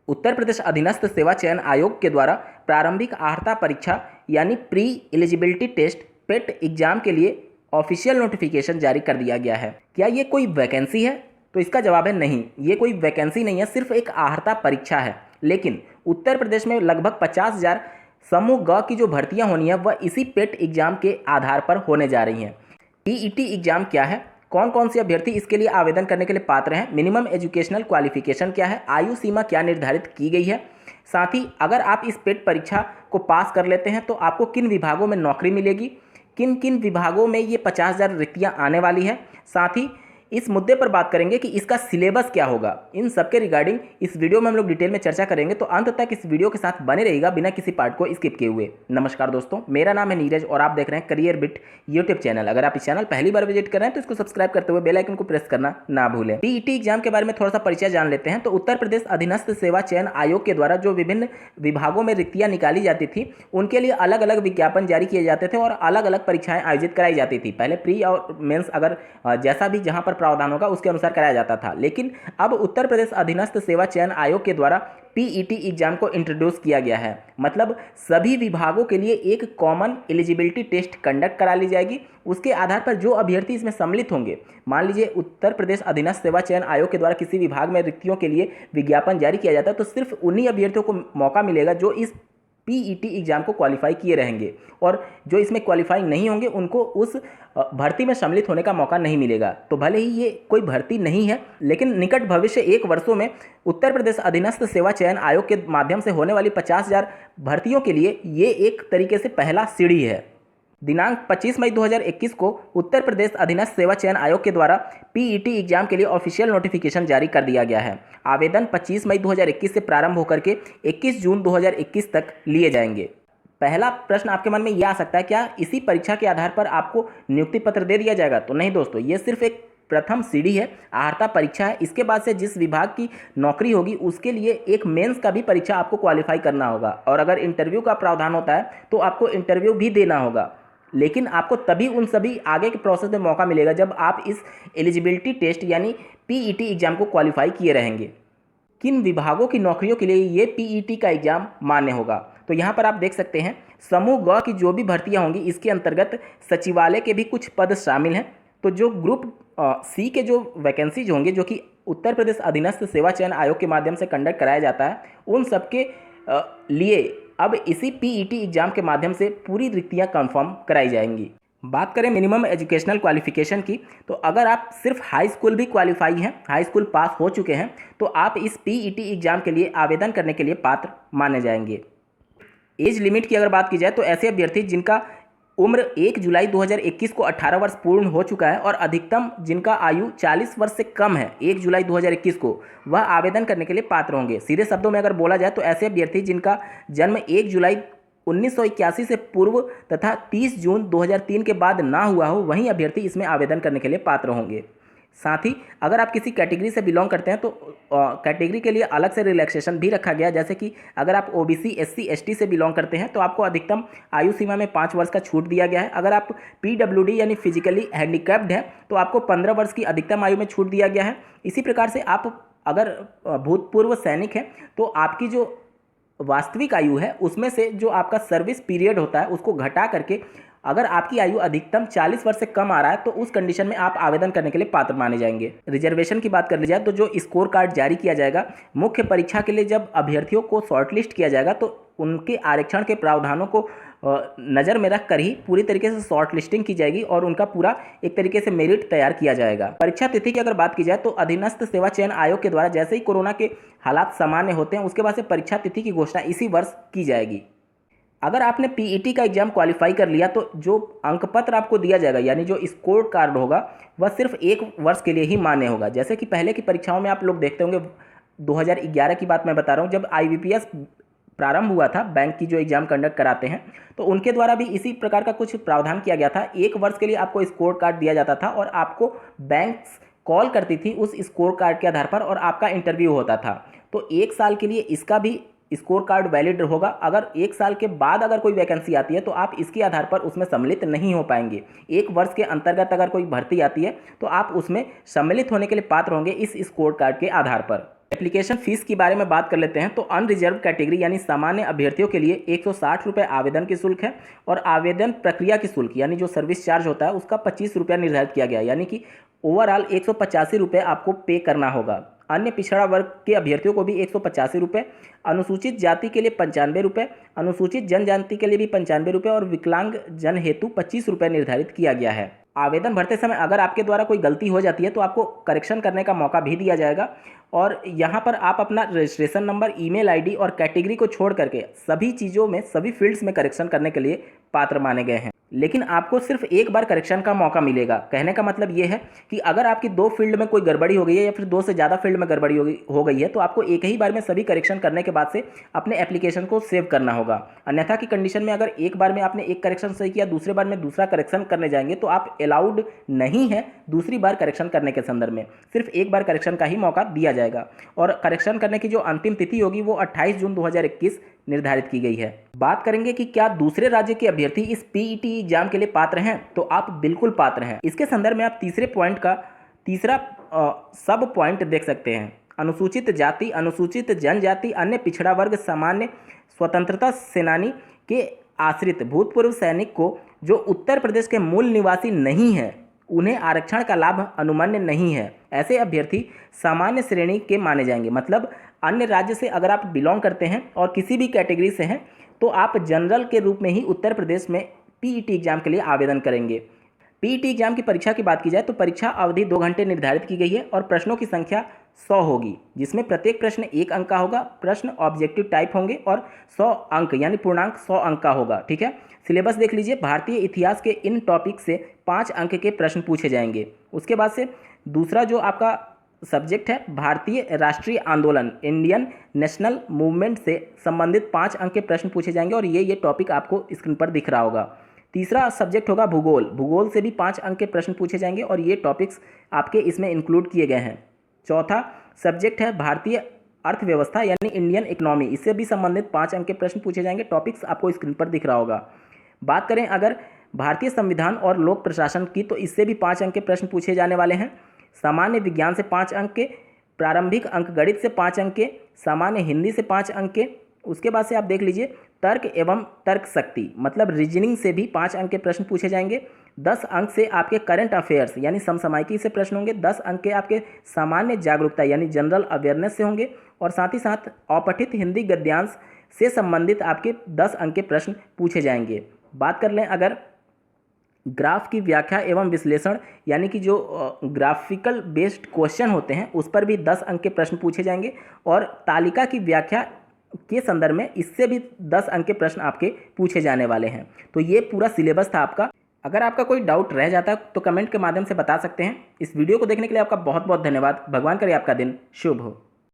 उत्तर प्रदेश अधीनस्थ सेवा चयन आयोग के द्वारा प्रारंभिक अर्हता परीक्षा यानी pre eligibility test PET exam के लिए ऑफिशियल नोटिफिकेशन जारी कर दिया गया है। क्या ये कोई वैकेंसी है? तो इसका जवाब है नहीं, ये कोई वैकेंसी नहीं है, सिर्फ एक अर्हता परीक्षा है। लेकिन उत्तर प्रदेश में लगभग 50,000 समूह ग की जो भर्तियां होनी है वह इसी पेट एग्जाम के आधार पर होने जा रही हैं। पीईटी एग्जाम क्या है, कौन कौन से अभ्यर्थी इसके लिए आवेदन करने के लिए पात्र हैं, मिनिमम एजुकेशनल क्वालिफिकेशन क्या है, आयु सीमा क्या निर्धारित की गई है, साथ ही अगर आप इस पेट परीक्षा को पास कर लेते हैं तो आपको किन विभागों में नौकरी मिलेगी, किन किन विभागों में ये 50,000 रिक्तियां आने वाली है, साथ ही इस मुद्दे पर बात करेंगे कि इसका सिलेबस क्या होगा। इन सब के रिगार्डिंग इस वीडियो में हम लोग डिटेल में चर्चा करेंगे, तो अंत तक इस वीडियो के साथ बने रहिएगा बिना किसी पार्ट को स्किप किए हुए। नमस्कार दोस्तों, मेरा नाम है नीरज और आप देख रहे हैं करियर बिट यूट्यूब चैनल। अगर आप इस चैनल पहली बार विजिट कर रहे हैं तो इसको सब्सक्राइब करते हुए बेल आइकन को प्रेस करना ना भूलें। पीईटी एग्जाम के बारे में थोड़ा सा परिचय जान लेते हैं। तो उत्तर प्रदेश अधीनस्थ सेवा चयन आयोग के द्वारा जो विभिन्न विभागों में रिक्तियां निकाली जाती थी उनके लिए अलग अलग विज्ञापन जारी किए जाते थे और अलग अलग परीक्षाएं आयोजित कराई जाती थी। पहले प्री और मेंस अगर जैसा भी जहां पर प्रावधान होगा उसके अनुसार कराया जाता था, लेकिन अब उत्तर प्रदेश अधीनस्थ सेवा चयन आयोग के द्वारा पीईटी एग्जाम को इंट्रोड्यूस किया गया है। मतलब सभी विभागों के लिए एक कॉमन एलिजिबिलिटी टेस्ट कंडक्ट करा ली जाएगी। उसके आधार पर जो अभ्यर्थी इसमें सम्मिलित होंगे, मान लीजिए उत्तर प्रदेश अधीनस्थ सेवा चयन आयोग के द्वारा किसी विभाग में रिक्तियों के लिए विज्ञापन जारी किया जाता है तो सिर्फ उन्हीं अभ्यर्थियों को मौका मिलेगा जो इस पीईटी एग्जाम को क्वालिफाई किए रहेंगे, और जो इसमें क्वालिफाई नहीं होंगे उनको उस भर्ती में सम्मिलित होने का मौका नहीं मिलेगा। तो भले ही ये कोई भर्ती नहीं है, लेकिन निकट भविष्य 1 वर्षों में उत्तर प्रदेश अधीनस्थ सेवा चयन आयोग के माध्यम से होने वाली 50,000 भर्तियों के लिए ये एक तरीके से पहला सीढ़ी है। दिनांक 25 मई 2021 को उत्तर प्रदेश अधीनस्थ सेवा चयन आयोग के द्वारा पीईटी एग्जाम के लिए ऑफिशियल नोटिफिकेशन जारी कर दिया गया है। आवेदन 25 मई 2021 से प्रारंभ होकर के 21 जून 2021 तक लिए जाएंगे। पहला प्रश्न आपके मन में यह आ सकता है, क्या इसी परीक्षा के आधार पर आपको नियुक्ति पत्र दे दिया जाएगा? तो नहीं दोस्तों, ये सिर्फ एक प्रथम सीढ़ी है, अर्हता परीक्षा है। इसके बाद से जिस विभाग की नौकरी होगी उसके लिए एक मेंस का भी परीक्षा आपको क्वालिफाई करना होगा, और अगर इंटरव्यू का प्रावधान होता है तो आपको इंटरव्यू भी देना होगा। लेकिन आपको तभी उन सभी आगे के प्रोसेस में मौका मिलेगा जब आप इस एलिजिबिलिटी टेस्ट यानी पीईटी एग्जाम को क्वालिफाई किए रहेंगे। किन विभागों की नौकरियों के लिए ये पीईटी का एग्जाम मान्य होगा? तो यहाँ पर आप देख सकते हैं समूह ग की जो भी भर्तियाँ होंगी इसके अंतर्गत सचिवालय के भी कुछ पद शामिल हैं। तो जो ग्रुप सी के जो वैकेंसीज होंगे जो कि उत्तर प्रदेश अधीनस्थ सेवा चयन आयोग के माध्यम से कंडक्ट कराया जाता है, उन सबके लिए अब इसी पीईटी एग्जाम के माध्यम से पूरी रिक्तियां कंफर्म कराई जाएंगी। बात करें मिनिमम एजुकेशनल क्वालिफिकेशन की, तो अगर आप सिर्फ हाई स्कूल भी क्वालिफाई हैं, हाई स्कूल पास हो चुके हैं, तो आप इस पीईटी एग्जाम के लिए आवेदन करने के लिए पात्र माने जाएंगे। एज लिमिट की अगर बात की जाए तो ऐसे अभ्यर्थी जिनका उम्र 1 जुलाई 2021 को 18 वर्ष पूर्ण हो चुका है और अधिकतम जिनका आयु 40 वर्ष से कम है 1 जुलाई 2021 को, वह आवेदन करने के लिए पात्र होंगे। सीधे शब्दों में अगर बोला जाए तो ऐसे अभ्यर्थी जिनका जन्म 1 जुलाई 1981 से पूर्व तथा 30 जून 2003 के बाद ना हुआ हो, वहीं अभ्यर्थी इसमें आवेदन करने के लिए पात्र होंगे। साथ ही अगर आप किसी कैटेगरी से बिलोंग करते हैं तो कैटेगरी के लिए अलग से रिलैक्सेशन भी रखा गया है। जैसे कि अगर आप ओबीसी एससी एसटी से बिलोंग करते हैं तो आपको अधिकतम आयु सीमा में 5 वर्ष का छूट दिया गया है। अगर आप पीडब्ल्यूडी यानी फिजिकली हैंडीकैप्ड हैं तो आपको 15 वर्ष की अधिकतम आयु में छूट दिया गया है। इसी प्रकार से आप अगर भूतपूर्व सैनिक हैं तो आपकी जो वास्तविक आयु है उसमें से जो आपका सर्विस पीरियड होता है उसको घटा करके अगर आपकी आयु अधिकतम 40 वर्ष से कम आ रहा है तो उस कंडीशन में आप आवेदन करने के लिए पात्र माने जाएंगे। रिजर्वेशन की बात कर ली जाए तो जो स्कोर कार्ड जारी किया जाएगा मुख्य परीक्षा के लिए, जब अभ्यर्थियों को शॉर्टलिस्ट किया जाएगा तो उनके आरक्षण के प्रावधानों को नज़र में रख कर ही पूरी तरीके से शॉर्ट लिस्टिंग की जाएगी और उनका पूरा एक तरीके से मेरिट तैयार किया जाएगा। परीक्षा तिथि की अगर बात की जाए तो अधीनस्थ सेवा चयन आयोग के द्वारा जैसे ही कोरोना के हालात सामान्य होते हैं उसके बाद से परीक्षा तिथि की घोषणा इसी वर्ष की जाएगी। अगर आपने पीईटी का एग्जाम क्वालिफाई कर लिया तो जो अंक पत्र आपको दिया जाएगा यानी जो स्कोर कार्ड होगा वह सिर्फ 1 वर्ष के लिए ही मान्य होगा। जैसे कि पहले की परीक्षाओं में आप लोग देखते होंगे, 2011 की बात मैं बता रहा हूँ, जब आईबीपीएस प्रारंभ हुआ था, बैंक की जो एग्जाम कंडक्ट कराते हैं, तो उनके द्वारा भी इसी प्रकार का कुछ प्रावधान किया गया था। 1 वर्ष के लिए आपको स्कोर कार्ड दिया जाता था और आपको बैंक्स कॉल करती थी उस स्कोर कार्ड के आधार पर और आपका इंटरव्यू होता था। तो 1 साल के लिए इसका भी स्कोर कार्ड वैलिड होगा। अगर 1 साल के बाद अगर कोई वैकेंसी आती है तो आप इसके आधार पर उसमें सम्मिलित नहीं हो पाएंगे। 1 वर्ष के अंतर्गत अगर कोई भर्ती आती है तो आप उसमें सम्मिलित होने के लिए पात्र होंगे इस स्कोर कार्ड के आधार पर। एप्लीकेशन फ़ीस के बारे में बात कर लेते हैं तो अनरिजर्व कैटेगरी यानी सामान्य अभ्यर्थियों के लिए 160 रुपये आवेदन की शुल्क है और आवेदन प्रक्रिया की शुल्क यानी जो सर्विस चार्ज होता है उसका 25 रुपया निर्धारित किया गया है, यानी कि ओवरऑल 185 रुपये आपको पे करना होगा। अन्य पिछड़ा वर्ग के अभ्यर्थियों को भी 185 रुपये, अनुसूचित जाति के लिए 95 रुपये, अनुसूचित जनजाति के लिए भी 95 रुपये और विकलांग जन हेतु 25 रुपये निर्धारित किया गया है। आवेदन भरते समय अगर आपके द्वारा कोई गलती हो जाती है तो आपको करेक्शन करने का मौका भी दिया जाएगा और यहाँ पर आप अपना रजिस्ट्रेशन नंबर, ईमेल आईडी और कैटेगरी को छोड़ करके सभी चीज़ों में, सभी फील्ड्स में करेक्शन करने के लिए पात्र माने गए हैं। लेकिन आपको सिर्फ एक बार करेक्शन का मौका मिलेगा। कहने का मतलब ये है कि अगर आपकी 2 फील्ड में कोई गड़बड़ी हो गई है या फिर 2 से ज़्यादा फील्ड में गड़बड़ी हो गई है तो आपको एक ही बार में सभी करेक्शन करने के बाद से अपने एप्लीकेशन को सेव करना होगा। अन्यथा की कंडीशन में अगर एक बार में आपने एक करेक्शन सही किया, दूसरे बार में दूसरा करेक्शन करने जाएंगे तो आप अलाउड नहीं है दूसरी बार करेक्शन करने के संदर्भ में। सिर्फ एक बार करेक्शन का ही मौका दिया जाएगा और करेक्शन करने की जो अंतिम तिथि होगी वो 28 जून 2021 निर्धारित की गई है। बात करेंगे कि क्या दूसरे राज्य के अभ्यर्थी इस पीईटी एग्जाम के लिए पात्र हैं, तो आप बिल्कुल पात्र हैं। इसके संदर्भ में आप तीसरे पॉइंट का तीसरा सब पॉइंट देख सकते हैं। अनुसूचित जाति, अनुसूचित जनजाति, अन्य पिछड़ा वर्ग, सामान्य, स्वतंत्रता सेनानी के आश्रित भूतपूर्व सैनिक को जो उत्तर प्रदेश के मूल निवासी नहीं है उन्हें आरक्षण का लाभ अनुमन्य नहीं है। ऐसे अभ्यर्थी सामान्य श्रेणी के माने जाएंगे। मतलब अन्य राज्य से अगर आप बिलोंग करते हैं और किसी भी कैटेगरी से हैं तो आप जनरल के रूप में ही उत्तर प्रदेश में पीईटी एग्जाम के लिए आवेदन करेंगे। पीईटी एग्जाम की परीक्षा की बात की जाए तो परीक्षा अवधि 2 घंटे निर्धारित की गई है और प्रश्नों की संख्या 100 होगी, जिसमें प्रत्येक प्रश्न 1 अंक का होगा। प्रश्न ऑब्जेक्टिव टाइप होंगे और 100 अंक यानी पूर्णांक 100 अंक का होगा। ठीक है, सिलेबस देख लीजिए। भारतीय इतिहास के इन टॉपिक से 5 अंक के प्रश्न पूछे जाएंगे। उसके बाद से दूसरा जो आपका सब्जेक्ट है भारतीय राष्ट्रीय आंदोलन, इंडियन नेशनल मूवमेंट से संबंधित 5 अंक के प्रश्न पूछे जाएंगे और ये टॉपिक आपको स्क्रीन पर दिख रहा होगा। तीसरा सब्जेक्ट होगा भूगोल, भूगोल से भी 5 अंक के प्रश्न पूछे जाएंगे और ये टॉपिक्स आपके इसमें इंक्लूड किए गए हैं। चौथा सब्जेक्ट है भारतीय अर्थव्यवस्था यानी इंडियन इकोनॉमी, इससे भी संबंधित 5 अंक के प्रश्न पूछे जाएंगे। टॉपिक्स आपको स्क्रीन पर दिख रहा होगा। बात करें अगर भारतीय संविधान और लोक प्रशासन की तो इससे भी 5 अंक के प्रश्न पूछे जाने वाले हैं। सामान्य विज्ञान से 5 अंक के, प्रारंभिक अंक गणित से 5 अंक के, सामान्य हिंदी से 5 अंक के। उसके बाद से आप देख लीजिए तर्क एवं तर्क शक्ति मतलब रीजनिंग से भी 5 अंक के प्रश्न पूछे जाएंगे। 10 अंक से आपके करंट अफेयर्स यानी समसामयिकी से प्रश्न होंगे। 10 अंक के आपके सामान्य जागरूकता यानी जनरल अवेयरनेस से होंगे और साथ ही साथ अपठित हिंदी गद्यांश से संबंधित आपके 10 अंक के प्रश्न पूछे जाएंगे। बात कर लें अगर ग्राफ की व्याख्या एवं विश्लेषण यानी कि जो ग्राफिकल बेस्ड क्वेश्चन होते हैं उस पर भी 10 अंक के प्रश्न पूछे जाएंगे और तालिका की व्याख्या के संदर्भ में इससे भी 10 अंक के प्रश्न आपके पूछे जाने वाले हैं। तो ये पूरा सिलेबस था आपका। अगर आपका कोई डाउट रह जाता है तो कमेंट के माध्यम से बता सकते हैं। इस वीडियो को देखने के लिए आपका बहुत बहुत धन्यवाद। भगवान करे आपका दिन शुभ हो।